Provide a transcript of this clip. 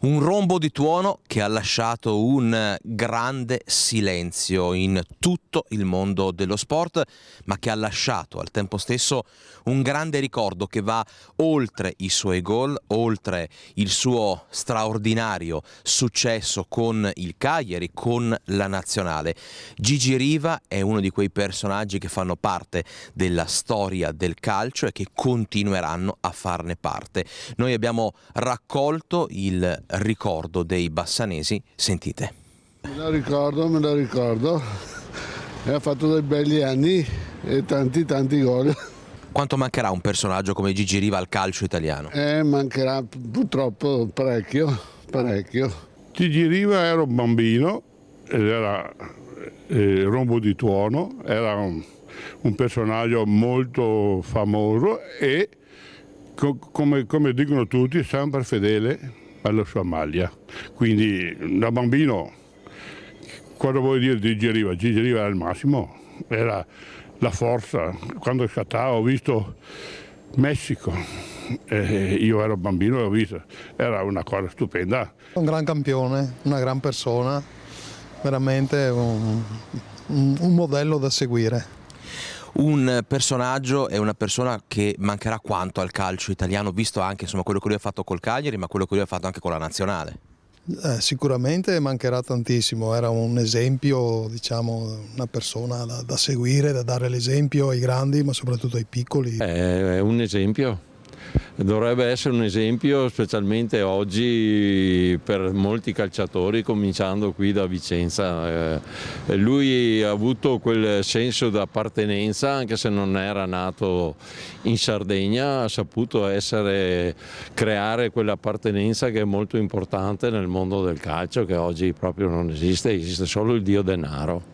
Un rombo di tuono che ha lasciato un grande silenzio in tutto il mondo dello sport, ma che ha lasciato al tempo stesso un grande ricordo che va oltre i suoi gol, oltre il suo straordinario successo con il Cagliari, con la nazionale. Gigi Riva è uno di quei personaggi che fanno parte della storia del calcio e che continueranno a farne parte. Noi abbiamo raccolto il ricordo dei bassanesi, sentite. Me lo ricordo. E ha fatto dei belli anni e tanti gol. Quanto mancherà un personaggio come Gigi Riva al calcio italiano? Mancherà purtroppo parecchio. Gigi Riva era un bambino ed era rombo di tuono, era un personaggio molto famoso e come dicono tutti, sempre fedele alla sua maglia. Quindi da bambino, cosa vuoi dire di Gigi Riva? Gigi Riva era il massimo, era la forza. Quando scattava ho visto Messico, io ero bambino e ho visto, era una cosa stupenda. Un gran campione, una gran persona, veramente un modello da seguire. Un personaggio e una persona che mancherà quanto al calcio italiano, visto anche quello che lui ha fatto col Cagliari, ma quello che lui ha fatto anche con la nazionale? Sicuramente mancherà tantissimo, era un esempio, una persona da seguire, da dare l'esempio ai grandi, ma soprattutto ai piccoli. È un esempio. Dovrebbe essere un esempio specialmente oggi per molti calciatori, cominciando qui da Vicenza. Lui ha avuto quel senso di appartenenza, anche se non era nato in Sardegna, ha saputo creare quell'appartenenza che è molto importante nel mondo del calcio, che oggi proprio non esiste, esiste solo il dio denaro.